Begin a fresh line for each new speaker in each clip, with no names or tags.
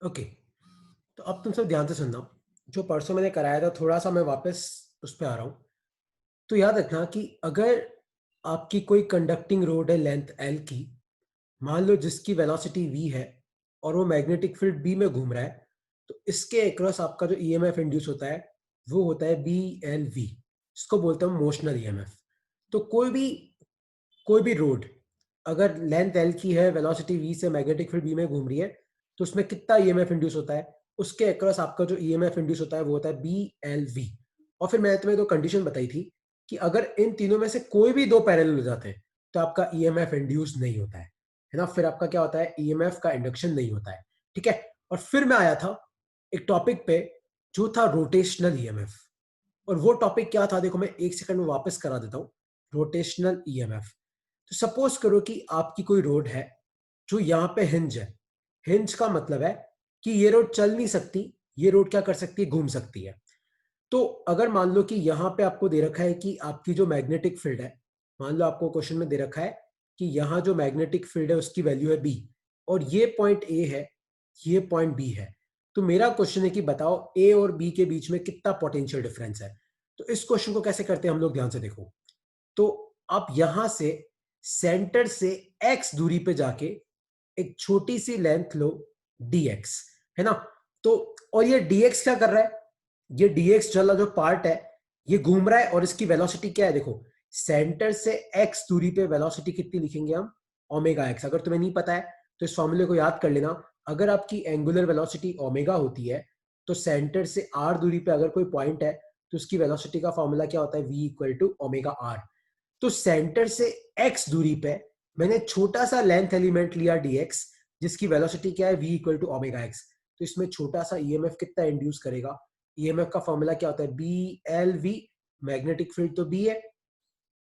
Okay, तो अब तुम सब ध्यान से सुनना। जो परसों मैंने कराया था थोड़ा सा मैं वापस उस पर आ रहा हूँ। तो याद रखना कि अगर आपकी कोई कंडक्टिंग रोड है लेंथ एल की, मान लो जिसकी वेलोसिटी v है और वो मैग्नेटिक फील्ड b में घूम रहा है, तो इसके अक्रॉस आपका जो ईएमएफ इंड्यूस होता है वो होता है बी एल वी। इसको बोलते हैं मोशनल ईएमएफ। तो कोई भी रोड अगर लेंथ एल की है, वेलोसिटी v से मैग्नेटिक फील्ड b में घूम रही है, तो उसमें कितना ईएमएफ इंड्यूस होता है, उसके अक्रॉस आपका जो ईएमएफ इंड्यूस होता है वो होता है बी एल वी। और फिर मैंने तुम्हें दो कंडीशन बताई थी कि अगर इन तीनों में से कोई भी दो पैरेलल हो जाते हैं तो आपका ईएमएफ इंड्यूस नहीं होता है ना। फिर आपका क्या होता है, ईएमएफ का इंडक्शन नहीं होता है। ठीक है। और फिर मैं आया था एक टॉपिक पे जो था रोटेशनल ईएमएफ। और वो टॉपिक क्या था, देखो मैं एक सेकंड में वापस करा देता हूँ। Rotational EMF. तो सपोज करो कि आपकी कोई रोड है जो यहाँ पे हिंज है। हिंज का मतलब है कि ये रोड चल नहीं सकती, ये रोड क्या कर सकती है, घूम सकती है। तो अगर मान लो कि यहाँ पे आपको दे रखा है कि आपकी जो मैग्नेटिक फील्ड है, मान लो आपको क्वेश्चन में दे रखा है कि यहाँ जो मैग्नेटिक फील्ड है उसकी वैल्यू है बी, और ये पॉइंट ए है, ये पॉइंट बी है। तो मेरा क्वेश्चन है कि बताओ ए और बी के बीच में कितना पोटेंशियल डिफरेंस है। तो इस क्वेश्चन को कैसे करते हैं हम लोग, ध्यान से देखो। तो आप यहां से सेंटर से x दूरी पे जाके एक छोटी सी लेंथ लो dx, है ना। तो और ये dx क्या कर रहा है, ये dx चला जो पार्ट है ये घूम रहा है, और इसकी वेलोसिटी क्या है, देखो सेंटर से x दूरी पे वेलोसिटी कितनी लिखेंगे हम, ओमेगा x। अगर तुम्हें नहीं पता है तो इस फॉर्मूले को याद कर लेना। अगर आपकी एंगुलर वेलोसिटी ओमेगा होती है तो सेंटर से r दूरी पे अगर कोई पॉइंट है तो उसकी वेलोसिटी का फॉर्मूला क्या होता है, v equal to omega R. तो सेंटर से x दूरी पे मैंने छोटा सा लेंथ एलिमेंट लिया dx, जिसकी वेलोसिटी क्या है, v equal to omega x. तो इसमें छोटा सा ईएमएफ कितना इंड्यूस करेगा, ईएमएफ का फॉर्मूला क्या होता है, B L V. Magnetic field तो b है,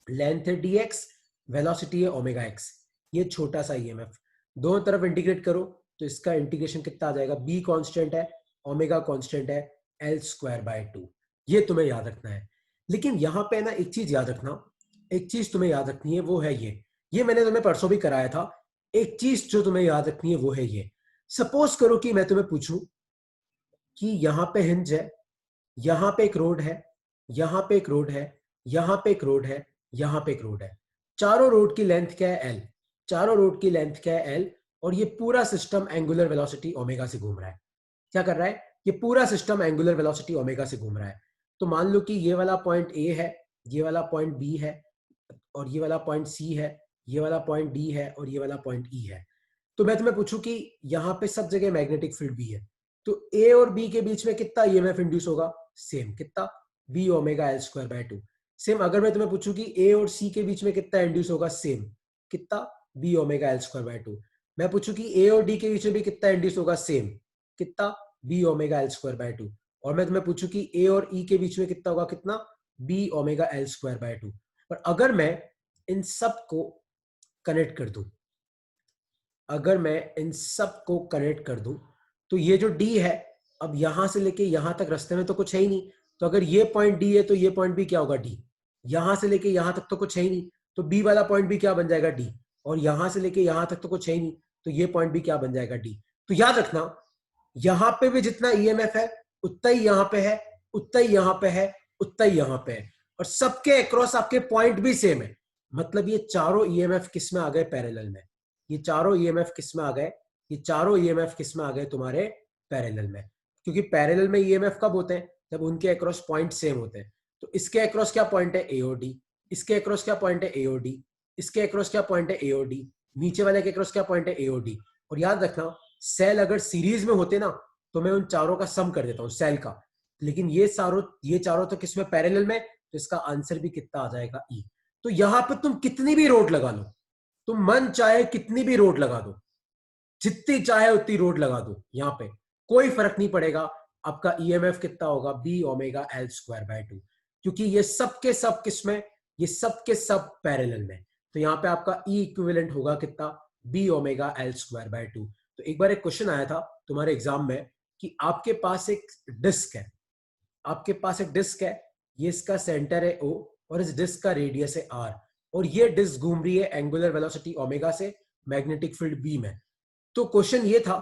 लेंथ है dx, वेलोसिटी है ओमेगा एक्स। ये छोटा सा ईएमएफ दोनों तरफ इंटीग्रेट करो तो इसका इंटीग्रेशन कितना आ जाएगा, b कांस्टेंट है, ओमेगा कांस्टेंट है, एल स्क्वायर बाय 2। ये तुम्हें याद रखना है। लेकिन यहां पे ना एक चीज याद रखना, एक चीज तुम्हें याद रखनी है, वो है ये मैंने तुम्हें परसों भी कराया था। एक चीज जो तुम्हें याद रखनी है वो है ये। सपोज करो कि मैं तुम्हें पूछूं कि यहां पे हिंज है, यहां पे एक रोड है, यहां पे एक रोड है, यहां पे एक रोड है, यहां पे एक रोड है। चारों रोड की लेंथ क्या है, एल। चारों रोड की लेंथ क्या है, एल। और ये पूरा सिस्टम एंगुलर वेलोसिटी ओमेगा से घूम रहा है। क्या कर रहा है, ये पूरा सिस्टम एंगुलर वेलोसिटी ओमेगा से घूम रहा है। तो मान लो कि ये वाला पॉइंट ए है, ये वाला पॉइंट बी है, और ये वाला पॉइंट सी है, ये वाला पॉइंट डी है, और ये वाला पॉइंट ई है। तो मैं तुम्हें पूछूं कि यहाँ पे सब जगह मैग्नेटिक फील्ड भी है, तो ए और बी के बीच में कितना ईएमएफ इंड्यूस होगा, सेम कितना, B omega L square by 2। Same अगर मैं तुम्हें पूछूं कि ए और सी के बीच में कितना इंड्यूस होगा, सेम कितना, B omega L square by 2। मैं पूछूं कि ए और डी के बीच में भी कितना इंड्यूस होगा, सेम कितना, B omega L square by 2। और मैं तुम्हें पूछूं कि ए और ई के बीच में कितना होगा, कितना, B omega L square by 2। और अगर मैं इन सब को कनेक्ट कर दूं, अगर मैं इन सब को कनेक्ट कर दूं, तो ये जो डी है, अब यहां से लेके यहां तक रास्ते में तो कुछ है ही नहीं। तो अगर ये पॉइंट डी है तो ये पॉइंट भी क्या होगा, डी। यहां से लेके यहां तक तो कुछ है ही नहीं, तो बी वाला पॉइंट भी क्या बन जाएगा, डी। और यहां से लेके यहां तक तो कुछ है ही नहीं, तो ये पॉइंट भी क्या बन जाएगा, डी। तो याद रखना, यहां पे भी जितना ईएमएफ है उतना ही यहां पे है, उतना ही यहां पे है, उतना ही यहां पे है। और सबके अक्रॉस आपके पॉइंट भी सेम है, मतलब ये चारों ईएमएफ किस में आ गए, पैरेलल में। ये चारों ईएमएफ किस में आ गए, ये चारों ईएमएफ किस में आ गए, तुम्हारे पैरेलल में। क्योंकि पैरेलल में ईएमएफ कब होते हैं, जब उनके अक्रॉस पॉइंट सेम होते हैं। तो इसके अक्रॉस क्या पॉइंट है, एओडी, इसके अक्रॉस क्या पॉइंट है, एओडी, इसके अक्रॉस क्या पॉइंट है, एओडी, नीचे वाले के अक्रॉस क्या पॉइंट है, एओडी। और याद रखना, सेल अगर सीरीज में होते ना तो मैं उन चारों का सम कर देता हूं सेल का, लेकिन ये चारों तो किसमें, पैरेलल में, तो इसका आंसर भी कितना आ जाएगा, ई। तो यहां पे तुम कितनी भी रोड लगा लो, तुम मन चाहे कितनी भी रोड लगा दो, जितनी चाहे उतनी रोड लगा दो, यहां पे कोई फर्क नहीं पड़ेगा। आपका ईएमएफ कितना होगा, B omega L square by two, क्योंकि ये सब के सब किसमें, ये सब के सब पैरेलल में। तो यहाँ पे आपका ई इक्विवेलेंट होगा कितना, B omega L square by two. तो एक बार एक क्वेश्चन आया था तुम्हारे एग्जाम में कि आपके पास एक डिस्क है, आपके पास एक डिस्क है, ये इसका सेंटर है ओ, और इस डिस्क का रेडियस है आर, और ये डिस्क घूम रही है एंगुलर वेलोसिटी ओमेगा से मैग्नेटिक फील्ड बी में। तो क्वेश्चन ये था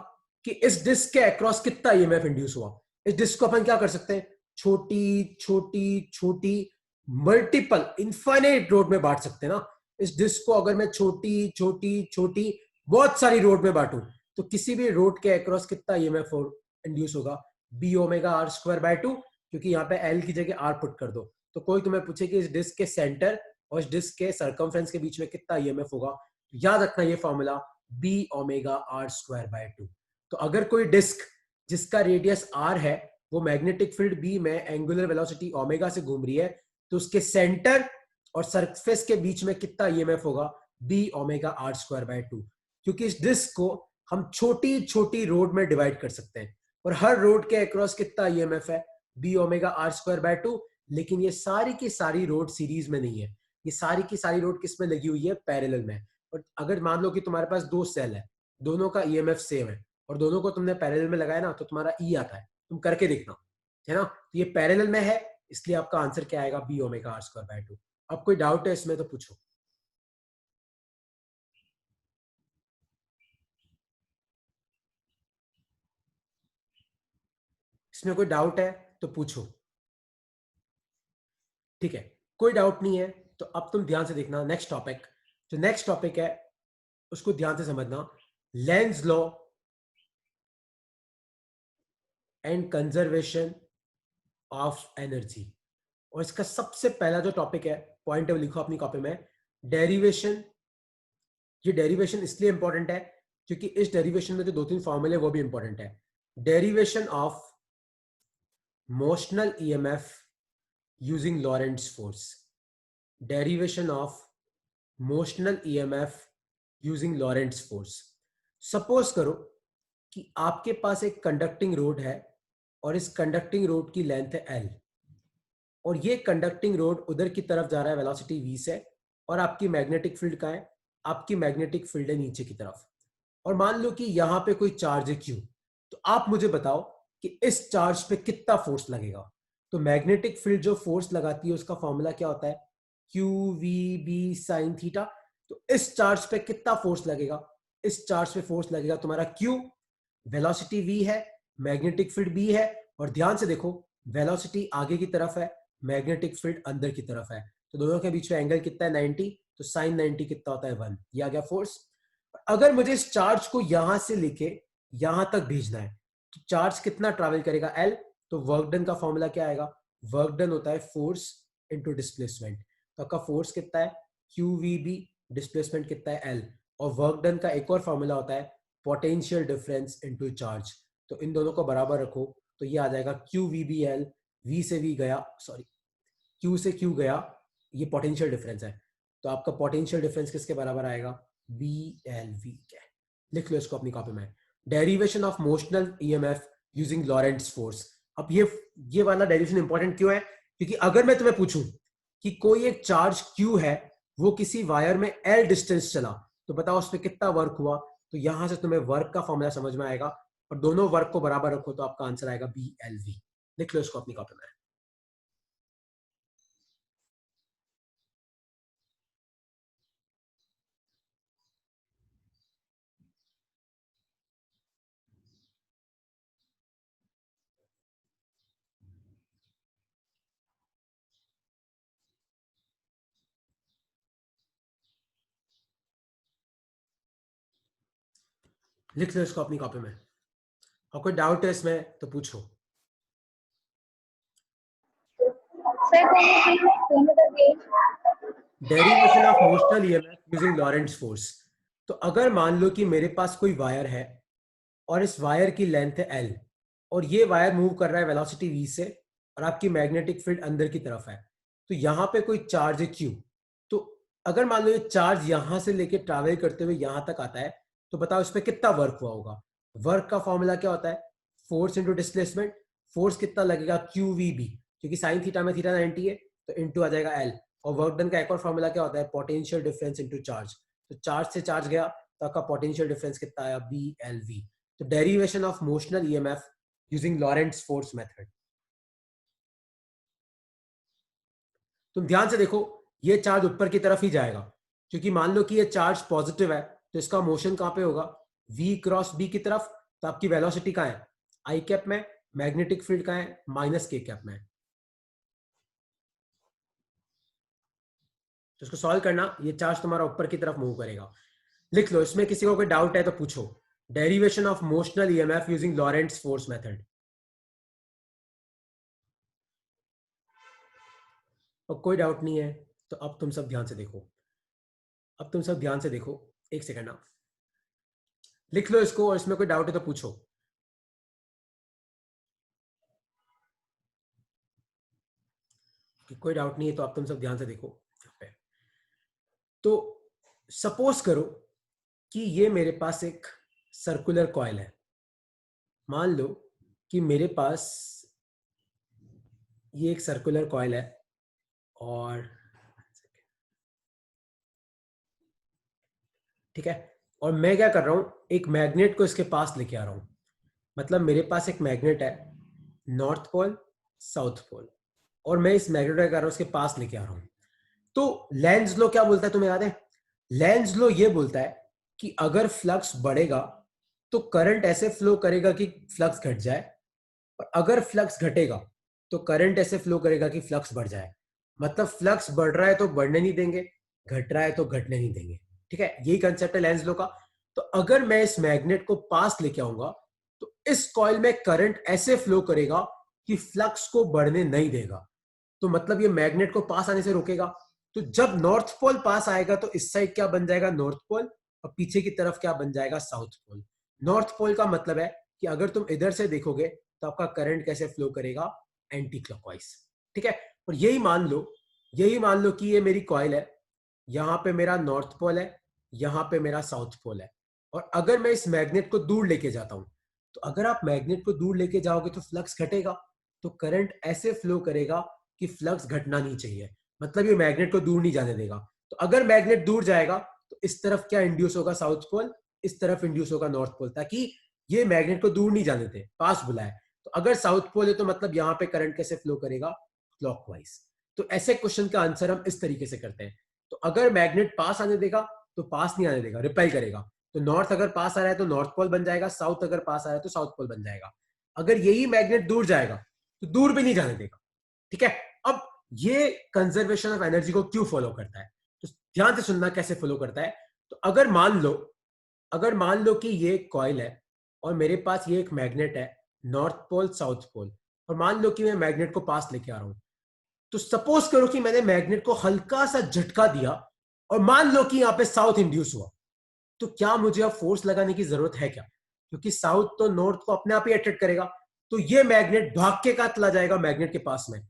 कि इस डिस्क के अक्रॉस कितना ईएमएफ इंड्यूस हुआ। इस डिस्क को अपन क्या कर सकते हैं, छोटी छोटी छोटी मल्टीपल इनफाइनाइट रोड में बांट सकते हैं ना। इस डिस्क को अगर मैं छोटी छोटी छोटी बहुत सारी रोड में बांटू, तो किसी भी रोड के अक्रॉस कितना ईएमएफ इंड्यूस होगा, B omega R square by two, क्योंकि यहाँ पे एल की जगह आर पुट कर दो। तो कोई तुम्हें पूछे कि इस डिस्क के सेंटर और इस डिस्क के सर्कमफ्रेंस के बीच में कितना ईएमएफ होगा, तो याद रखना ये formula, B omega R square by two. तो अगर कोई डिस्क जिसका रेडियस आर है वो मैग्नेटिक फील्ड बी में एंगुलर वेलोसिटी ओमेगा से घूम रही है, तो उसके सेंटर और सरफेस के बीच में कितना ईएमएफ होगा, B omega R square by two. क्योंकि इस डिस्क को हम छोटी छोटी रोड में डिवाइड कर सकते हैं, और हर रोड के अक्रॉस कितना ईएमएफ है, B omega R square by two. लेकिन ये सारी की सारी रोड सीरीज में नहीं है, ये सारी की सारी रोड किस में लगी हुई है, पैरेलल में। और अगर मान लो कि तुम्हारे पास दो सेल है, दोनों का ईएमएफ सेम है, और दोनों को तुमने पैरेलल में लगाया ना, तो तुम्हारा ई आता है, तुम करके देखना, है ना। तो ये पैरेलल में है, इसलिए आपका आंसर क्या आएगा, B omega R square by two. अब कोई डाउट है इसमें तो पूछो, इसमें कोई डाउट है तो पूछो। ठीक है, कोई डाउट नहीं है, तो अब तुम ध्यान से देखना नेक्स्ट टॉपिक। जो नेक्स्ट टॉपिक है उसको ध्यान से समझना, Lenz law and conservation of energy. और इसका सबसे पहला जो टॉपिक है, पॉइंट लिखो अपनी कॉपी में, डेरिवेशन। ये डेरिवेशन इसलिए इंपॉर्टेंट है क्योंकि इस डेरिवेशन में जो दो तीन फॉर्मूले वो भी इंपॉर्टेंट है। Derivation of motional EMF using Lorentz force, derivation of motional EMF using Lorentz force. Suppose करो कि आपके पास एक कंडक्टिंग रोड है, और इस कंडक्टिंग रोड की लेंथ है एल, और ये कंडक्टिंग रोड उधर की तरफ जा रहा है वेलोसिटी v से, और आपकी मैग्नेटिक फील्ड का है, आपकी मैग्नेटिक फील्ड है नीचे की तरफ। और मान लो कि यहां पे कोई चार्ज है क्यू, तो आप मुझे बताओ कि इस चार्ज पे कितना फोर्स लगेगा। तो मैग्नेटिक फील्ड जो फोर्स लगाती है उसका फॉर्मूला क्या होता है, Q V B sine theta. तो इस चार्ज पे कितना फोर्स लगेगा, इस चार्ज पे फोर्स लगेगा तुम्हारा क्यू, वेलोसिटी v है, मैग्नेटिक फील्ड b है, और ध्यान से देखो वेलोसिटी आगे की तरफ है, मैग्नेटिक फील्ड अंदर की तरफ है, तो दोनों के बीच में एंगल कितना है 90, तो साइन 90 कितना होता है 1, ये आ गया फोर्स। अगर मुझे इस चार्ज को यहां से लेके यहां तक भेजना है, तो चार्ज कितना ट्रैवल करेगा एल, तो वर्क डन का फॉर्मूला क्या आएगा, वर्क डन होता है फोर्स इंटू डिस्प्लेसमेंट। तो आपका फोर्स कितना है, क्यू वी बी, डिस्प्लेसमेंट कितना है एल, और वर्क डन का एक और फॉर्मूला होता है पोटेंशियल डिफरेंस इनटू चार्ज। तो इन दोनों को बराबर रखो, तो ये आ जाएगा Q V B L, V से वी गया, सॉरी क्यू से क्यू गया, ये पोटेंशियल डिफरेंस है। तो आपका पोटेंशियल डिफरेंस किसके बराबर आएगा, बी एल वी के। लिख लो इसको अपनी कॉपी में, derivation of motional EMF using Lorentz force. अब ये वाला डेरिवेशन इंपॉर्टेंट क्यों है, क्योंकि अगर मैं तुम्हें पूछूं कि कोई एक चार्ज क्यू है, वो किसी वायर में एल डिस्टेंस चला, तो बताओ उस पर कितना वर्क हुआ, तो यहां से तुम्हें वर्क का फॉर्मूला समझ में आएगा, और दोनों वर्क को बराबर रखो तो आपका आंसर आएगा बी एल वी। लिख लो इसको अपनी कॉपी में। लिख लो इसको अपनी कॉपी में, और कोई डाउट है इसमें तो पूछो।
Sir, can you please explain it again?
Derivation of motional EMF using Lorentz force. तो अगर मान लो कि मेरे पास कोई वायर है और इस वायर की लेंथ है एल, और ये वायर मूव कर रहा है वेलोसिटी वी से, और आपकी मैग्नेटिक फील्ड अंदर की तरफ है, तो यहाँ पे कोई चार्ज है क्यू। तो अगर मान लो ये चार्ज यहां से लेके ट्रैवल करते हुए यहां तक आता है, तो बताओ इस पर कितना वर्क हुआ होगा। वर्क का फॉर्मूला क्या होता है, फोर्स इंटू डिस्प्लेसमेंट। फोर्स कितना लगेगा, क्यू वी बी, क्योंकि साइन थीटा में थीटा 90 है, तो इंटू आ जाएगा एल। और वर्क डन का एक और फॉर्मूला क्या होता है, पोटेंशियल डिफरेंस इंटू चार्ज। तो चार्ज से चार्ज गया तो आपका पोटेंशियल डिफरेंस कितना आया, बी एल वी। तो derivation of motional EMF using Lorentz force method. तुम ध्यान से देखो, ये चार्ज ऊपर की तरफ ही जाएगा, क्योंकि मान लो कि ये चार्ज पॉजिटिव है, तो इसका मोशन कहां पे होगा, v क्रॉस b की तरफ। तो आपकी वेलोसिटी कहां है, आई कैप में। मैग्नेटिक फील्ड कहां है, माइनस के कैप में। तो इसको सॉल्व करना, ये चार्ज तुम्हारा ऊपर की तरफ मूव करेगा। लिख लो, इसमें किसी को कोई डाउट है तो पूछो। Derivation of motional EMF using Lorentz force method. और कोई डाउट नहीं है तो अब तुम सब ध्यान से देखो, अब तुम सब ध्यान से देखो, एक सेकंड ना, लिख लो इसको, और इसमें कोई डाउट है तो पूछो। कि कोई डाउट नहीं है तो अब तुम सब ध्यान से देखो। तो सपोज करो कि ये मेरे पास एक सर्कुलर कॉइल है। मान लो कि मेरे पास ये एक सर्कुलर कॉइल है, और ठीक है, और मैं क्या कर रहा हूं, एक मैग्नेट को इसके पास लेके आ रहा हूं। मतलब मेरे पास एक मैग्नेट है, नॉर्थ पोल साउथ पोल, और मैं इस मैग्नेट का कर रहा हूं, उसके पास लेके आ रहा हूं। तो लेंज लो क्या बोलता है, तुम्हें याद है? लेंज लो ये बोलता है कि अगर फ्लक्स बढ़ेगा तो करंट ऐसे फ्लो करेगा कि फ्लक्स घट जाए, और अगर फ्लक्स घटेगा तो करंट ऐसे फ्लो करेगा कि फ्लक्स बढ़ जाए। मतलब फ्लक्स बढ़ रहा है तो बढ़ने नहीं देंगे, घट रहा है तो घटने नहीं देंगे। ठीक है, यही कंसेप्ट है लेंज लो का। तो अगर मैं इस मैग्नेट को पास लेके आऊंगा, तो इस कॉइल में करंट ऐसे फ्लो करेगा कि फ्लक्स को बढ़ने नहीं देगा। तो मतलब ये मैग्नेट को पास आने से रोकेगा। तो जब नॉर्थ पोल पास आएगा तो इस साइड क्या बन जाएगा, नॉर्थ पोल, और पीछे की तरफ क्या बन जाएगा, साउथ पोल। नॉर्थ पोल का मतलब है कि अगर तुम इधर से देखोगे तो आपका करंट कैसे फ्लो करेगा, एंटी क्लॉकवाइज। ठीक है, और यही मान लो, यही मान लो कि ये मेरी कॉइल है, यहां पे मेरा नॉर्थ पोल है, यहां पे मेरा साउथ पोल है। और अगर मैं इस मैग्नेट को दूर लेके जाता हूं, तो अगर आप मैग्नेट को दूर लेके जाओगे तो फ्लक्स घटेगा, तो करंट ऐसे फ्लो करेगा कि फ्लक्स घटना नहीं चाहिए। मतलब ये मैग्नेट को दूर नहीं जाने देगा। तो अगर मैग्नेट दूर जाएगा तो इस तरफ क्या इंड्यूस होगा, साउथ पोल, इस तरफ इंड्यूस होगा नॉर्थ पोल, ताकि ये मैग्नेट को दूर नहीं जाने दे, पास बुलाए। तो अगर साउथ पोल है तो मतलब यहां पे करंट कैसे फ्लो करेगा, क्लॉकवाइज। तो ऐसे क्वेश्चन का आंसर हम इस तरीके से करते हैं। तो अगर मैग्नेट पास आने देगा तो पास नहीं आने देगा, रिपेल करेगा। तो नॉर्थ अगर पास आ रहा है तो नॉर्थ पोल बन जाएगा, साउथ अगर पास आ रहा है तो साउथ पोल बन जाएगा। अगर यही मैग्नेट दूर जाएगा तो दूर भी नहीं जाने देगा। ठीक है, अब ये कंजर्वेशन ऑफ एनर्जी को क्यों फॉलो करता है, तो ध्यान से सुनना कैसे फॉलो करता है। तो अगर मान लो, अगर मान लो कि ये कॉइल है और मेरे पास ये एक मैग्नेट है, नॉर्थ पोल साउथ पोल, और मान लो कि मैं मैग्नेट को पास लेके आ रहा हूं। तो सपोज करो कि मैंने मैग्नेट को हल्का सा झटका दिया, और मान लो कि यहां पे साउथ इंड्यूस हुआ। तो क्या मुझे अब फोर्स लगाने की जरूरत है क्या, क्योंकि साउथ तो नॉर्थ को अपने आप ही अट्रैक्ट करेगा। तो ये मैग्नेट भाग के का चला जाएगा मैग्नेट के पास में।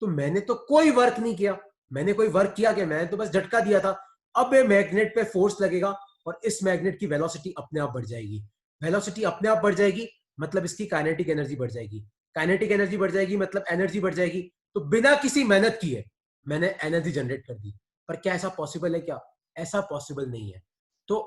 तो मैंने तो कोई वर्क नहीं किया, मैंने कोई वर्क किया क्या, मैंने तो बस झटका दिया था। अब ये मैग्नेट पे फोर्स लगेगा और इस मैग्नेट की वेलोसिटी अपने आप बढ़ जाएगी। वेलोसिटी अपने आप बढ़ जाएगी मतलब इसकी काइनेटिक एनर्जी बढ़ जाएगी। काइनेटिक एनर्जी बढ़ जाएगी मतलब एनर्जी बढ़ जाएगी। तो बिना किसी मेहनत किए मैंने एनर्जी जनरेट कर दी। पर क्या ऐसा पॉसिबल है क्या, ऐसा पॉसिबल नहीं है। तो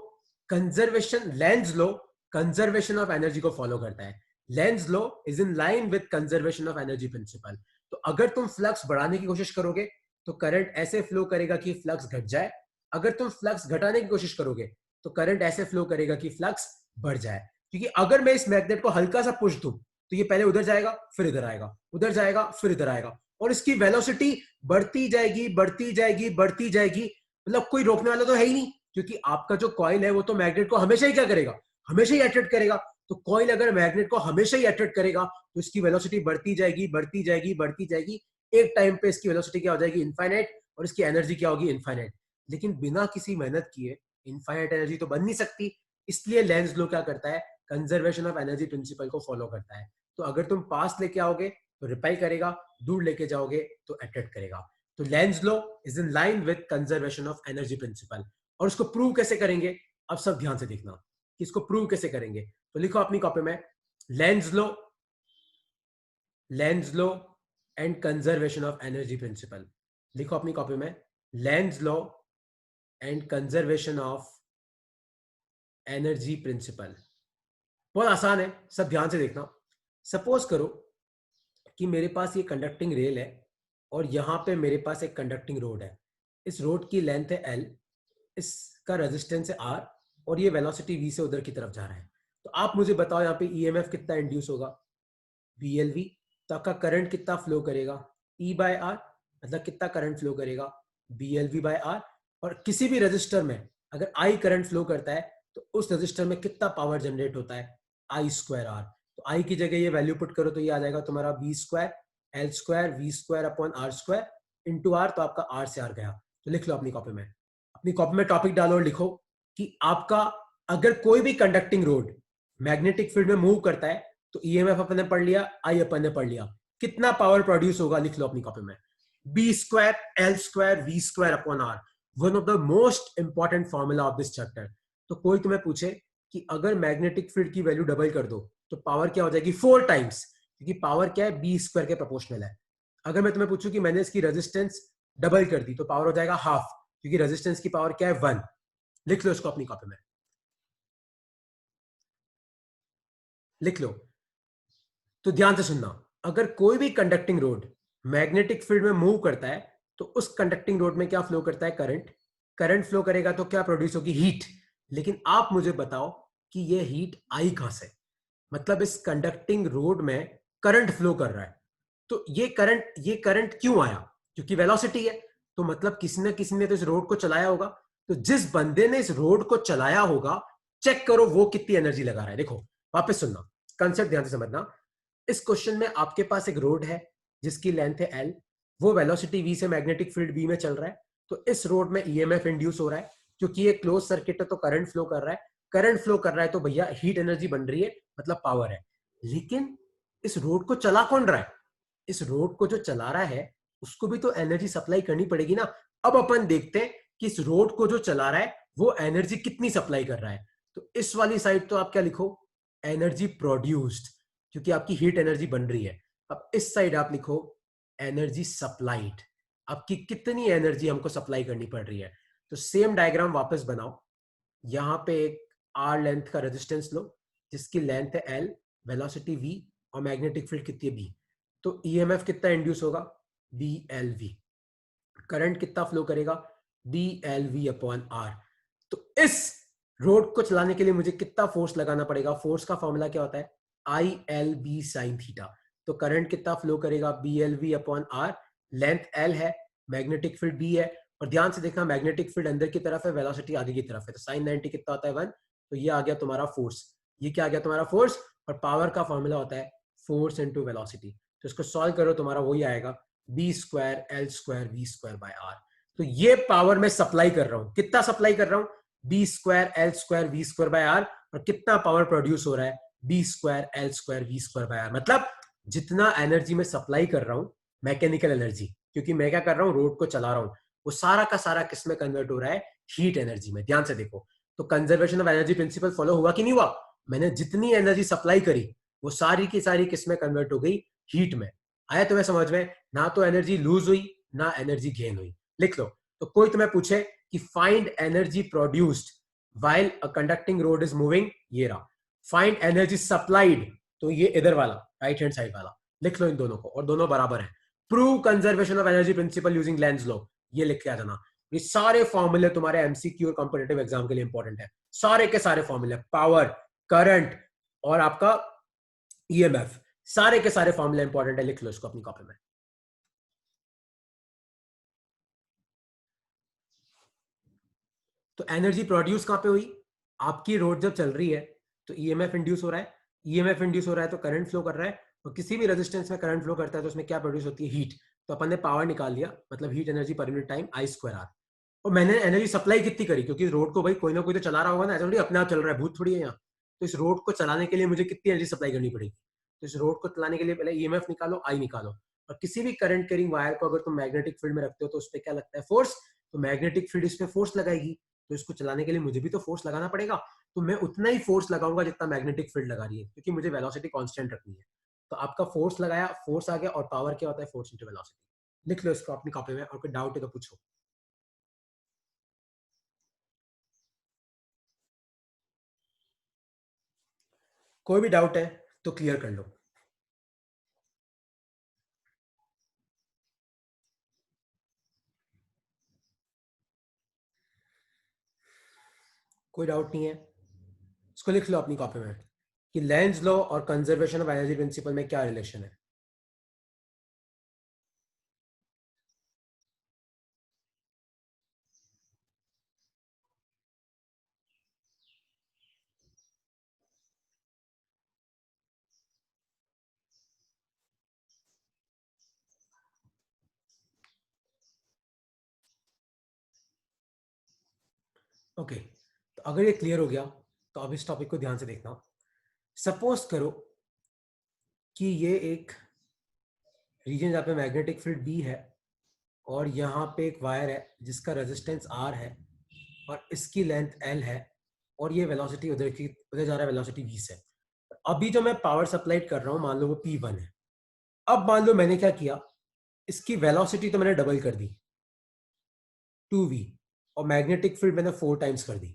conservation, Lenz law conservation of energy को फॉलो करता है। Lenz law is in line with conservation of energy principal. तो अगर तुम फ्लक्स बढ़ाने की कोशिश करोगे तो करंट ऐसे फ्लो करेगा कि फ्लक्स घट जाए। अगर तुम फ्लक्स घटाने की कोशिश करोगे तो करंट ऐसे फ्लो करेगा कि फ्लक्स बढ़ जाए। क्योंकि अगर मैं इस मैग्नेट को हल्का सा पुश दूं तो ये पहले उधर जाएगा, फिर इधर आएगा, उधर जाएगा, फिर इधर आएगा, और इसकी वेलोसिटी बढ़ती जाएगी, बढ़ती जाएगी, बढ़ती जाएगी। मतलब कोई रोकने वाला तो है ही नहीं, क्योंकि आपका जो कॉइल है वो तो मैग्नेट को हमेशा ही क्या करेगा, हमेशा ही अट्रैक्ट करेगा। तो कॉइल अगर मैग्नेट को हमेशा ही अट्रैक्ट करेगा तो इसकी वेलोसिटी बढ़ती जाएगी बढ़ती जाएगी बढ़ती जाएगी। एक टाइम पे इसकी वेलोसिटी क्या हो जाएगी, इनफाइनाइट, और इसकी एनर्जी क्या होगी, इनफाइनाइट। लेकिन बिना किसी मेहनत किए इनफाइनाइट एनर्जी तो बन नहीं सकती। इसलिए लेंज लॉ क्या करता है, कंजर्वेशन ऑफ एनर्जी प्रिंसिपल को फॉलो करता है। तो अगर तुम पास लेके आओगे तो रिपेल करेगा, दूर लेके जाओगे तो अट्रैक्ट करेगा। तो Lenz law is in line with conservation of energy principal. और उसको प्रूव कैसे करेंगे, अब सब ध्यान से देखना कि इसको प्रूव कैसे करेंगे। तो लिखो अपनी कॉपी में Lenz law, Lenz law and conservation of energy principal. लिखो अपनी कॉपी में Lenz law and conservation of energy principal. बहुत आसान है, सब ध्यान से देखना। सपोज करो कि मेरे पास ये कंडक्टिंग रेल है और यहां पे मेरे पास एक कंडक्टिंग रोड है। इस रोड की लेंथ है L, इसका रेजिस्टेंस है R, और ये वेलोसिटी V से उधर की तरफ जा रहा है। तो आप मुझे बताओ यहाँ पे ईएमएफ कितना इंड्यूस होगा, BLV। तो आपका करंट कितना फ्लो करेगा, E/R, मतलब कितना करंट फ्लो करेगा, BLV/R। और किसी भी रजिस्टर में अगर I करंट फ्लो करता है तो उस रजिस्टर में कितना पावर जनरेट होता है, I²R। तो I की जगह ये वैल्यू पुट करो तो ये आ जाएगा तुम्हारा B² L² V² into R। तो आपका R से R गया। तो लिख लो अपनी कॉपी में, अपनी कॉपी में टॉपिक डालो और लिखो कि आपका अगर कोई भी कंडक्टिंग रोड मैग्नेटिक फील्ड में मूव करता है तो ईएमएफ अपन ने पढ़ लिया, आई अपन ने पढ़ लिया, कितना पावर प्रोड्यूस होगा लिख लो अपनी कॉपी में, B²L²V²/R। One of the most important formula of this chapter. तो कोई तुम्हें पूछे कि अगर मैग्नेटिक फील्ड की वैल्यू डबल कर दो तो पावर क्या हो जाएगी, 4 टाइम्स, क्योंकि पावर क्या है, B² के प्रोपोर्शनल है। अगर मैं तुम्हें पूछूं कि मैंने इसकी रेजिस्टेंस डबल कर दी तो पावर हो जाएगा हाफ, क्योंकि रेजिस्टेंस की पावर क्या है, 1। लिख लो इसको अपनी कॉपी में, लिख लो। तो ध्यान से सुनना, अगर कोई भी कंडक्टिंग रोड मैग्नेटिक फील्ड में मूव करता है तो उस कंडक्टिंग रोड में क्या फ्लो करता है, करंट। करंट फ्लो करेगा तो क्या प्रोड्यूस होगी, हीट। लेकिन आप मुझे बताओ कि ये हीट आई कहां से, मतलब इस कंडक्टिंग रोड में करंट फ्लो कर रहा है तो ये करंट क्यों आया, क्योंकि वेलोसिटी है। तो मतलब किसी ना किसी ने तो इस रोड को चलाया होगा। तो जिस बंदे ने इस रोड को चलाया होगा, चेक करो वो कितनी एनर्जी लगा रहा है। देखो वापस सुनना, कंसेप्ट ध्यान से समझना। इस क्वेश्चन में आपके पास एक रोड है जिसकी लेंथ है L, वो वेलोसिटी V से मैग्नेटिक फील्ड B में चल रहा है। तो इस रोड में ईएमएफ इंड्यूस हो रहा है, क्योंकि ये क्लोज सर्किट है तो करंट फ्लो कर रहा है। करंट फ्लो कर रहा है तो भैया हीट एनर्जी बन रही है, मतलब पावर है। लेकिन इस रोड को चला कौन रहा है, इस रोड को जो चला रहा है उसको भी तो एनर्जी सप्लाई करनी पड़ेगी ना। अब अपन देखते हैं कि इस रोड को जो चला रहा है वो एनर्जी कितनी सप्लाई कर रहा है। तो इस वाली साइड तो आप क्या लिखो, एनर्जी प्रोड्यूस्ड, क्योंकि आपकी हीट एनर्जी बन रही है। अब इस साइड आप लिखो एनर्जी सप्लाइड, आपकी कितनी एनर्जी हमको सप्लाई करनी पड़ रही है। तो सेम डायग्राम वापस बनाओ, यहां पे एक आर लेंथ का रेजिस्टेंस लो जिसकी लेंथ है L, वेलोसिटी V, और मैग्नेटिक फील्ड कितनी है B। तो ईएमएफ कितना इंड्यूस होगा, BLV। करंट कितना फ्लो करेगा, BLV/R। तो इस रोड को चलाने के लिए मुझे कितना फोर्स लगाना पड़ेगा, फोर्स का फॉर्मूला क्या होता है, ILB sin थीटा। तो करंट कितना फ्लो करेगा, BLV/R। लेंथ L है, मैग्नेटिक फील्ड B है, और ध्यान से देखना मैग्नेटिक फील्ड अंदर की तरफ है, वेलोसिटी आगे की तरफ है। तो sin 90 कितना होता है, 1। तो ये आ गया तुम्हारा फोर्स, ये क्या आ गया तुम्हारा फोर्स। और पावर का फॉर्मूला होता है फोर्स इंटू वेलोसिटी। तो इसको सॉल्व करो, तुम्हारा वही आएगा, B²L²V²/R। तो ये पावर मैं सप्लाई कर रहा हूं, कितना सप्लाई कर रहा हूं, B²L²V²/R। और कितना पावर प्रोड्यूस हो रहा है, B²L²V²/R। मतलब जितना एनर्जी मैं सप्लाई कर रहा हूं, मैकेनिकल एनर्जी, क्योंकि मैं क्या कर रहा हूं, रोड को चला रहा हूं, वो सारा का सारा किस में कन्वर्ट हो रहा है, हीट एनर्जी में। ध्यान से देखो, तो conservation of energy principle follow हुआ कि नहीं हुआ, मैंने जितनी एनर्जी सप्लाई करी वो सारी की सारी किस में कन्वर्ट हो गई, हीट में। आया तुम्हें समझ में, ना तो एनर्जी लूज हुई ना एनर्जी गेन हुई। लिख लो। तो कोई तुम्हें पूछे कि find energy produced while a conducting road is moving, ये रहा। फाइंड एनर्जी सप्लाइड, तो ये इधर वाला राइट हैंड साइड वाला, लिख लो इन दोनों को, और दोनों बराबर है। Prove conservation of energy principal using Lenz law, ये लिख के आ जाना। ये सारे फॉर्मूले तुम्हारे एमसीक्यू और कॉम्पिटिटिव एग्जाम के लिए इंपॉर्टेंट है, सारे के सारे फॉर्मूले, पावर, करंट और आपका ईएमएफ, सारे के सारे फॉर्मूले इंपॉर्टेंट है। लिख लो इसको अपनी कॉपी में। तो एनर्जी प्रोड्यूस कहां पे हुई, आपकी रोड जब चल रही है तो ईएमएफ इंड्यूस हो रहा है, ईएमएफ इंड्यूस हो रहा है तो करंट फ्लो कर रहा है, और किसी भी रेजिस्टेंस में करंट फ्लो करता है तो उसमें क्या प्रोड्यूस होती है, हीट। तो अपन ने पावर निकाल लिया, मतलब heat energy per unit time I²R। और मैंने एनर्जी सप्लाई कितनी करी, क्योंकि रोड को भाई कोई ना कोई तो चला रहा होगा ना, ऐसा थोड़ी अपने आप चल रहा है, भूत थोड़ी है यहाँ। तो इस रोड को चलाने के लिए मुझे कितनी एनर्जी सप्लाई करनी पड़ेगी। तो इस रोड को चलाने के लिए पहले ईएमएफ निकालो, आई निकालो, और किसी भी करंट कैरिंग वायर को अगर तुम मैग्नेटिक फील्ड में रखते हो तो उस पर क्या लगता है, फोर्स। तो मैग्नेटिक फील्ड इस पे फोर्स लगाएगी, तो इसको चलाने के लिए मुझे भी तो फोर्स लगाना पड़ेगा। तो मैं उतना ही फोर्स लगाऊंगा जितना मैग्नेटिक फील्ड लगा रही है, क्योंकि मुझे वेलोसिटी कांस्टेंट रखनी है। तो आपका फोर्स लगाया, फोर्स आ गया, और पावर क्या होता है, फोर्स इंटू वेलोसिटी। लिख लो इसको अपनी कॉपी में, और कोई डाउट है तो पूछो। कोई भी डाउट है तो क्लियर कर लो। कोई डाउट नहीं है, इसको लिख लो अपनी कॉपी में कि लेंज लॉ और कंजर्वेशन ऑफ एनर्जी प्रिंसिपल में क्या रिलेशन है। ओके, तो अगर ये क्लियर हो गया तो अब इस टॉपिक को ध्यान से देखना। सपोज करो कि ये एक रीजन जहाँ पे मैग्नेटिक फील्ड बी है, और यहाँ पे एक वायर है जिसका रेजिस्टेंस आर है, और इसकी लेंथ एल है, और ये वेलोसिटी उधर की उधर जा रहा है, वेलोसिटी वी से। अभी जो मैं पावर सप्लाई कर रहा हूँ मान लो वो P1 है। अब मान लो मैंने क्या किया, इसकी वेलोसिटी तो मैंने डबल कर दी 2v, और मैग्नेटिक फील्ड मैंने 4 टाइम्स कर दी।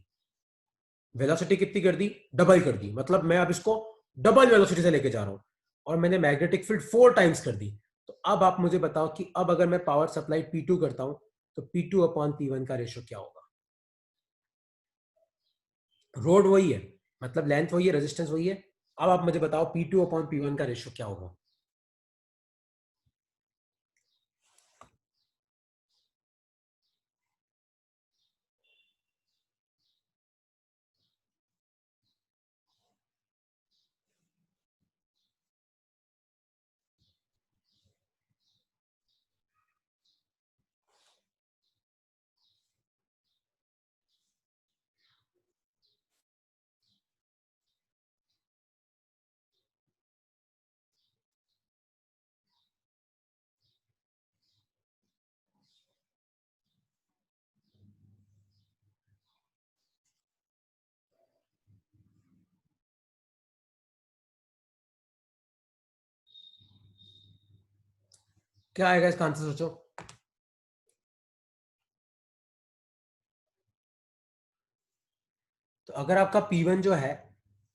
वेलोसिटी कितनी कर दी, डबल कर दी, मतलब मैं अब इसको डबल वेलोसिटी से लेके जा रहा हूं, और मैंने मैग्नेटिक फील्ड 4 टाइम्स कर दी। तो अब आप मुझे बताओ कि अब अगर मैं पावर सप्लाई P2 करता हूं तो P2 अपॉन P1 का रेशियो क्या होगा। रोड वही है, मतलब लेंथ वही है, रेजिस्टेंस वही है। अब आप मुझे बताओ P2 अपॉन P1 का रेशियो क्या होगा। क्या आएगा इसका आंसर, सोचो। तो अगर आपका P1 जो है,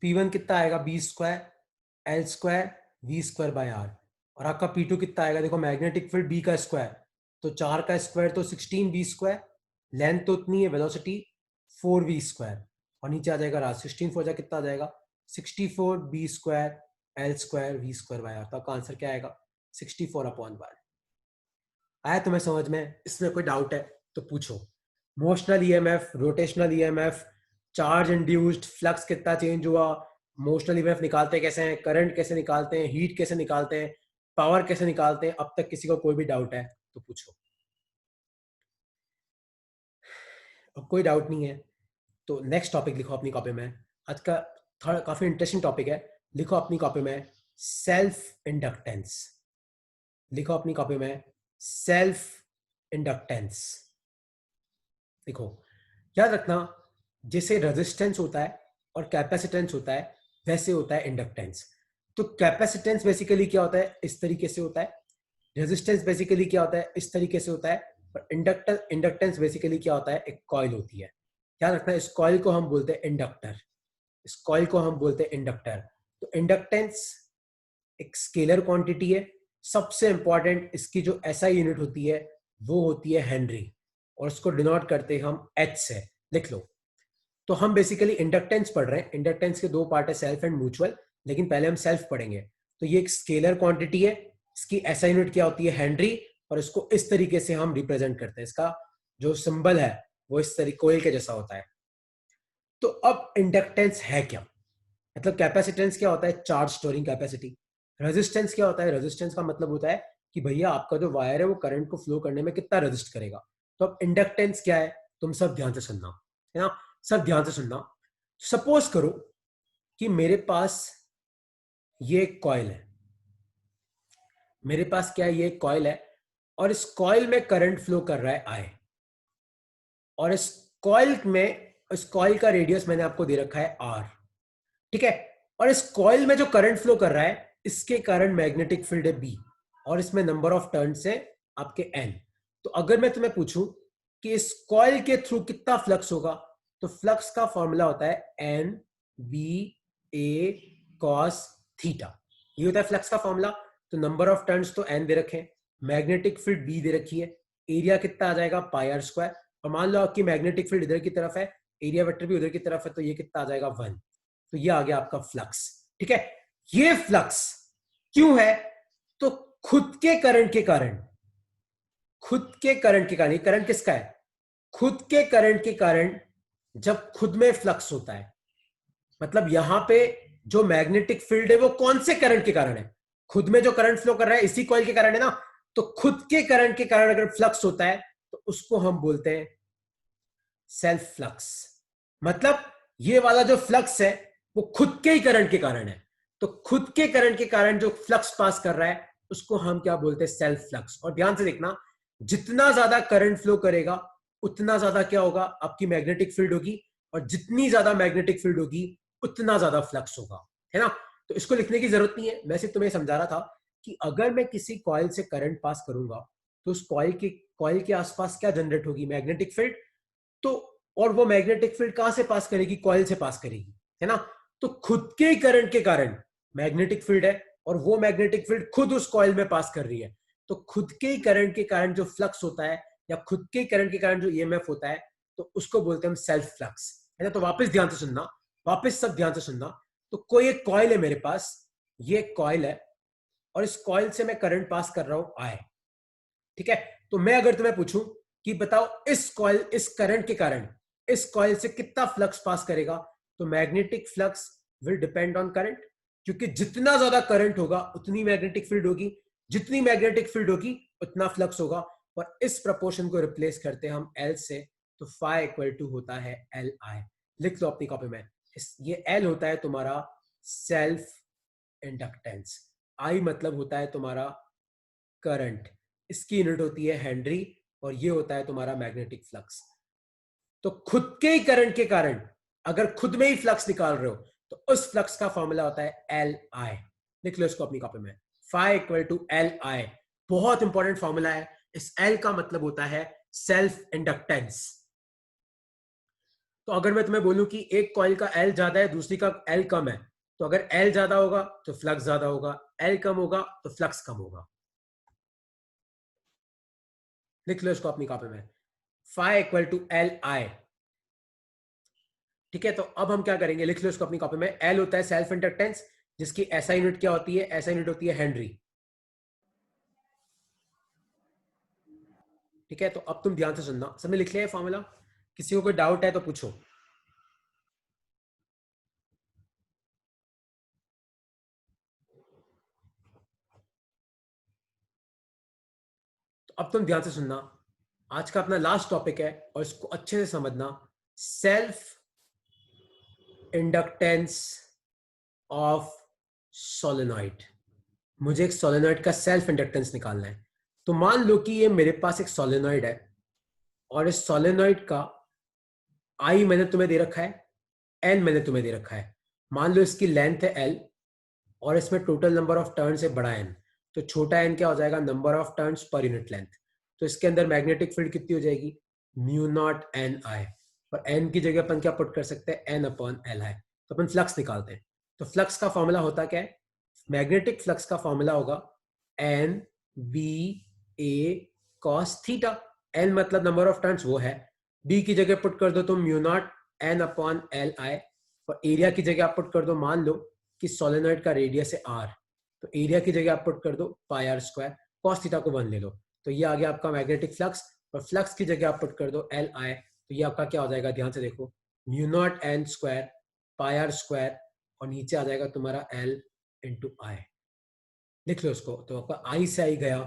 P1 कितना आएगा, B² L² V²/R। और आपका P2 कितना आएगा, देखो मैग्नेटिक फील्ड B का स्क्वायर, तो 4 का स्क्वायर तो 16V², लेंथ तो उतनी है, वेलोसिटी 4V², और नीचे आ जाएगा राज 16 4 जा कितना आ जाएगा, 64B² L² V²/R। तो आपका आंसर क्या आएगा, 64/1। आया तुम्हें समझ में, इसमें कोई डाउट है तो पूछो। Motional EMF, rotational EMF, charge induced, flux कितना चेंज हुआ, मोशनल ईएमएफ निकालते कैसे हैं, करंट कैसे निकालते हैं, हीट कैसे निकालते हैं, पावर कैसे निकालते हैं, अब तक किसी को कोई भी डाउट है तो पूछो। अब कोई डाउट नहीं है तो नेक्स्ट टॉपिक लिखो अपनी कॉपी में। आज का थोड़ा काफी इंटरेस्टिंग टॉपिक है, लिखो अपनी कॉपी में सेल्फ इंडक्टेंस। लिखो अपनी कॉपी में सेल्फ इंडक्टेंस। देखो, याद रखना, जैसे रेजिस्टेंस होता है और कैपेसिटेंस होता है, वैसे होता है इंडक्टेंस। तो कैपेसिटेंस बेसिकली क्या होता है, इस तरीके से होता है। रेजिस्टेंस बेसिकली क्या होता है, इस तरीके से होता है। और इंडक्टेंस बेसिकली क्या होता है, एक कॉइल होती है। याद रखना, इस कॉइल को हम बोलते हैं इंडक्टर। इस कॉइल को हम बोलते हैं इंडक्टर। तो इंडक्टेंस एक स्केलर क्वांटिटी है। सबसे इंपॉर्टेंट इसकी जो एसआई यूनिट होती है वो होती है हेनरी, और उसको डिनोट करते हैं हम एच से। लिख लो। तो हम बेसिकली इंडक्टेंस पढ़ रहे हैं। इंडक्टेंस के दो पार्ट है, सेल्फ एंड म्यूचुअल, लेकिन पहले हम सेल्फ पढ़ेंगे। तो ये एक स्केलर क्वांटिटी है, इसकी एसआई यूनिट क्या होती है, हेनरी, और इसको इस तरीके से हम रिप्रेजेंट करते हैं। इसका जो सिंबल है वो इस तरीके कोयल के जैसा होता है। तो अब इंडक्टेंस है क्या, मतलब कैपेसिटेंस क्या होता है? Charge storing capacity. रेजिस्टेंस क्या होता है? रेजिस्टेंस का मतलब होता है कि भैया आपका जो वायर है वो करंट को फ्लो करने में कितना रेजिस्ट करेगा। तो अब इंडक्टेंस क्या है? तुम सब ध्यान से सुनना, है ना, सब ध्यान से सुनना। सपोज करो कि मेरे पास ये एक कॉइल है, मेरे पास क्या है, ये एक कॉइल है, और इस कॉइल में करंट फ्लो कर रहा है आई, और इस कॉइल का रेडियस मैंने आपको दे रखा है आर, ठीक है। और इस कॉइल में जो करंट फ्लो कर रहा है इसके कारण मैग्नेटिक फील्ड है बी, और इसमें नंबर ऑफ टर्न्स है आपके एन। तो अगर मैं तुम्हें पूछूं कि इस कॉइल के थ्रू कितना फ्लक्स होगा, तो फ्लक्स का फॉर्मूला होता है एन बी ए कॉस थीटा, ये होता है फ्लक्स का फॉर्मूला। तो नंबर ऑफ टर्न्स तो एन दे रखे हैं, मैग्नेटिक फील्ड बी दे रखी है, एरिया कितना आ जाएगा पाई आर स्क्वायर, और मान लो आपकी मैग्नेटिक फील्ड इधर की तरफ है, एरिया वेक्टर भी उधर की तरफ है, तो ये कितना आ जाएगा 1। तो ये आ गया आपका फ्लक्स, ठीक है। ये फ्लक्स क्यों है? तो खुद के करंट के कारण, खुद के करंट के कारण, ये करंट किसका है? खुद के करंट के कारण जब खुद में फ्लक्स होता है, मतलब यहां पे जो मैग्नेटिक फील्ड है वो कौन से करंट के कारण है? खुद में जो करंट फ्लो कर रहा है इसी कॉइल के कारण है ना। तो खुद के करंट के कारण अगर फ्लक्स होता है तो उसको हम बोलते हैं सेल्फ फ्लक्स। मतलब ये वाला जो फ्लक्स है वो खुद के ही करंट के कारण है। तो खुद के करंट के कारण जो फ्लक्स पास कर रहा है उसको हम क्या बोलते हैं? Self flux. और ध्यान से देखना, जितना ज्यादा करंट फ्लो करेगा उतना ज्यादा क्या होगा? आपकी मैग्नेटिक फील्ड होगी, और जितनी ज्यादा मैग्नेटिक फील्ड होगी उतना ज्यादा फ्लक्स होगा, है ना। तो इसको लिखने की जरूरत नहीं है, वैसे तुम्हें समझा रहा था कि अगर मैं किसी कॉइल से करंट पास करूंगा तो उस कॉइल के आसपास क्या जनरेट होगी? Magnetic field. तो और वो मैग्नेटिक फील्ड कहां से पास करेगी? कॉइल से पास करेगी, है ना। तो खुद के करंट के कारण मैग्नेटिक फील्ड है, और वो मैग्नेटिक फील्ड खुद उस कॉइल में पास कर रही है। तो खुद के करंट के कारण जो फ्लक्स होता है, या खुद के करंट के कारण जो ईएमएफ होता है, तो उसको बोलते हैं हम सेल्फ फ्लक्स, है ना। तो वापस ध्यान से सुनना, वापस सब ध्यान से सुनना। तो कोई एक कॉइल है मेरे पास, ये कॉइल है, और इस कॉइल से मैं करंट पास कर रहा हूं आई, ठीक है। तो मैं अगर तुम्हें पूछूं कि बताओ इस करंट के कारण इस कॉइल से कितना फ्लक्स पास करेगा, तो magnetic flux will depend on current, क्योंकि जितना ज्यादा करंट होगा उतनी मैग्नेटिक फील्ड होगी, जितनी मैग्नेटिक फील्ड होगी उतना फ्लक्स होगा। और इस प्रपोर्शन को रिप्लेस करते हैं हम एल से, तो फाई इक्वल टू होता है एल आई। लिख लो अपनी कॉपी में, ये एल होता है तुम्हारा सेल्फ इंडक्टेंस, आई मतलब होता है तुम्हारा करंट, इसकी यूनिट होती है हेनरी, और ये होता है तुम्हारा मैग्नेटिक फ्लक्स। तो खुद के ही करंट के कारण अगर खुद में ही फ्लक्स निकाल रहे हो तो उस फ्लक्स का फॉर्मूला होता है एल आई। लिख लो इसको अपनी कॉपी में, phi equal to L I. बहुत इंपॉर्टेंट फॉर्मूला है। इस एल का मतलब होता है सेल्फ इंडक्टेंस। तो अगर मैं तुम्हें बोलूं कि एक कॉइल का एल ज्यादा है दूसरी का एल कम है, तो अगर एल ज्यादा होगा तो फ्लक्स ज्यादा होगा, एल कम होगा तो फ्लक्स कम होगा। लिख लो इसको अपनी कॉपी में, phi equal to L I, ठीक है। तो अब हम क्या करेंगे, लिख लो इसको अपनी कॉपी में, एल होता है सेल्फ इंडक्टेंस, जिसकी ऐसा यूनिट क्या होती है? ऐसा यूनिट होती है हेनरी, ठीक है। तो अब तुम ध्यान से सुनना, सबने लिख लिया है फॉर्मूला? किसी को कोई डाउट है तो पूछो। तो अब तुम ध्यान से सुनना, आज का अपना लास्ट टॉपिक है और इसको अच्छे से समझना, सेल्फ इंडक्टेंस ऑफ सोलेनॉइड। मुझे एक सोलेनॉइड का सेल्फ इंडक्टेंस निकालना है। तो मान लो कि ये मेरे पास एक सोलेनॉइड है, और इस सोलेनॉइड का आई मैंने तुम्हें दे रखा है, एन मैंने तुम्हें दे रखा है। मान लो इसकी लेंथ है एल, और इसमें टोटल नंबर ऑफ टर्न्स है बड़ा एन, तो छोटा एन क्या हो जाएगा? Number of turns per unit length. तो इसके अंदर मैग्नेटिक फील्ड कितनी हो जाएगी? म्यू नॉट एन आई, और एन की जगह अपन क्या पुट कर सकते हैं? N upon L I. तो अपन फ्लक्स निकालते हैं। तो फ्लक्स का फॉर्मूला होता क्या है? मैग्नेटिक फ्लक्स का फॉर्मूला होगा एन बी ए कॉस थीटा। एन मतलब नंबर ऑफ टर्न्स वो है, बी की जगह पुट कर दो तो mu naught N upon L आई, और एरिया की जगह आप पुट कर दो, मान लो कि सोलेनॉइड का रेडियस है आर, तो एरिया की जगह आप पुट कर दो पाई आर स्क्वायर, कॉस थीटा को 1 ले लो, तो ये आ गया आपका मैग्नेटिक फ्लक्स। और फ्लक्स की जगह आप पुट कर दो एल आई, तो ये आपका क्या हो जाएगा? ध्यान से देखो, mu naught N square pi R square और नीचे आ जाएगा तुम्हारा L इंटू आई। लिख लो उसको। तो आपका आई से आई गया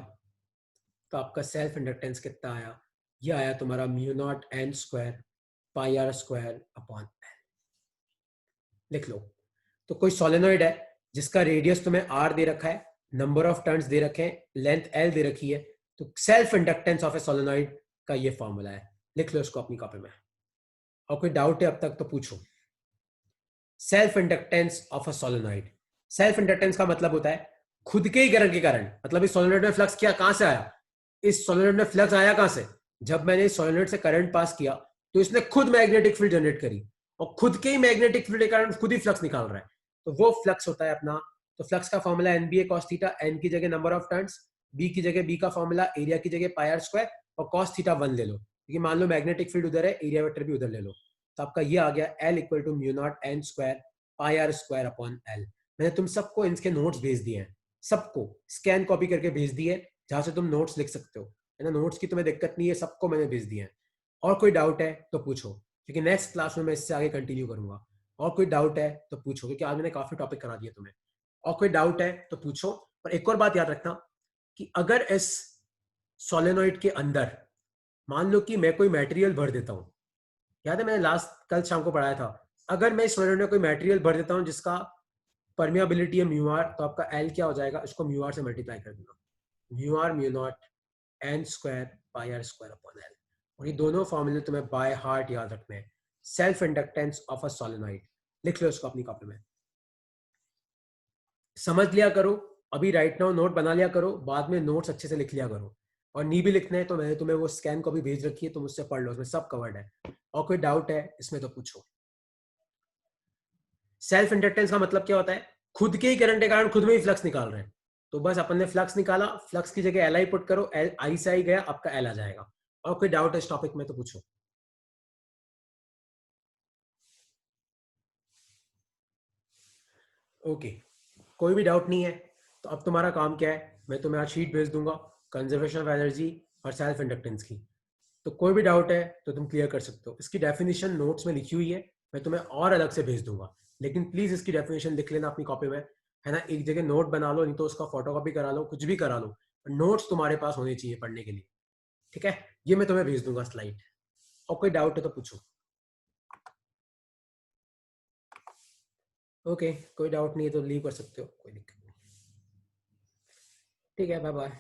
तो आपका सेल्फ इंडक्टेंस कितना आया? ये आया तुम्हारा mu naught N square pi R square upon L. लिख लो। तो कोई सोलेनोइड है जिसका रेडियस तुम्हें आर दे रखा है, नंबर ऑफ टर्न्स दे रखे हैं, लेंथ एल दे रखी है, तो self inductance of A solenoid का ये फॉर्मूला है। लिख लो इसको अपनी कॉपी में। और कोई डाउट है अब तक तो पूछो। Self inductance of a solenoid. Self inductance का मतलब होता है खुद के ही करंट के कारण, मतलब इस सोलेनोइड में फ्लक्स क्या कहां से आया? इस सोलेनोइड में फ्लक्स आया कहां से? जब मैंने इस सोलेनोइड से करंट पास किया तो इसने खुद मैग्नेटिक फील्ड जनरेट करी और खुद के ही मैग्नेटिक फील्ड के कारण खुद ही फ्लक्स निकाल रहा है। तो वो फ्लक्स होता है अपना। तो फ्लक्स का formula NBA cos theta, N की जगह नंबर ऑफ टर्न्स, बी की जगह बी का फॉर्मूला एरिया की जगह पाई आर स्क्वायर और कॉस थीटा 1 ले लो, क्योंकि मान लो मैग्नेटिक फील्ड उधर है, एरिया वेक्टर भी उधर ले लो। तो आपका ये आ गया L equal to mu naught N square pi R square upon L. मैंने तुम सबको इनके नोट्स भेज दिए हैं, सबको स्कैन कॉपी करके भेज दिए, जहां से तुम नोट्स लिख सकते हो, है ना। नोट्स की तुम्हें दिक्कत नहीं है, सबको मैंने भेज दिए हैं। और कोई डाउट है तो पूछो, क्योंकि नेक्स्ट क्लास में मैं इससे आगे कंटिन्यू करूंगा। और कोई डाउट है तो पूछो, क्योंकि आज मैंने काफी टॉपिक करा दिए तुम्हें। और कोई डाउट है तो पूछो। और एक और बात याद रखना कि अगर इस सोलेनोइड के अंदर मान लो कि मैं कोई मटेरियल भर देता हूं, याद है मैंने लास्ट कल शाम को पढ़ाया था, अगर मैं इस सोलेनोइड में कोई मटेरियल भर देता हूं जिसका परमियाबिलिटी है म्यू आर, तो आपका एल क्या हो जाएगा? इसको म्यू आर से मल्टीप्लाई कर देना, mu R mu naught N square pi R square upon L. और ये दोनों फॉर्मूले तुम्हें बाय हार्ट याद रखने हैं। Self inductance of a solenoid. लिख लो इसको अपनी कॉपी में, समझ लिया करो। अभी राइट नाउ नोट बना लिया करो, बाद में नोट्स अच्छे से लिख लिया करो। और नहीं भी लिखना है तो मैंने तुम्हें वो स्कैन कॉपी भेज रखी है, तुम उससे पढ़ लो, उसमें सब कवर्ड है। और कोई डाउट है इसमें तो पूछो। सेल्फ इंडक्टेंस का मतलब क्या होता है? खुद के ही करंट के कारण खुद में ही फ्लक्स निकाल रहे हैं। तो बस अपन ने फ्लक्स निकाला, फ्लक्स की जगह एल आई पुट करो, एल आई से आई गया, आपका एल आ जाएगा। और कोई डाउट है इस टॉपिक में तो पूछो। ओके, कोई भी डाउट नहीं है तो अब तुम्हारा काम क्या है? मैं तुम्हें आज शीट भेज दूंगा कंजर्वेशन ऑफ एनर्जी और सेल्फ इंडक्टेंस की। तो कोई भी डाउट है तो तुम क्लियर कर सकते हो। इसकी डेफिनेशन नोट्स में लिखी हुई है, मैं तुम्हें और अलग से भेज दूंगा, लेकिन प्लीज इसकी डेफिनेशन लिख लेना अपनी कॉपी में, है ना। एक जगह नोट बना लो, नहीं तो उसका फोटोकॉपी करा लो, कुछ भी करा लो, नोट्स तुम्हारे पास होने चाहिए पढ़ने के लिए। ठीक है, ये मैं तुम्हें भेज दूंगा स्लाइड। और कोई डाउट है तो पूछो। ओके, कोई डाउट नहीं है तो लीव कर सकते हो, कोई दिक्कत नहीं। ठीक है, बाय बाय।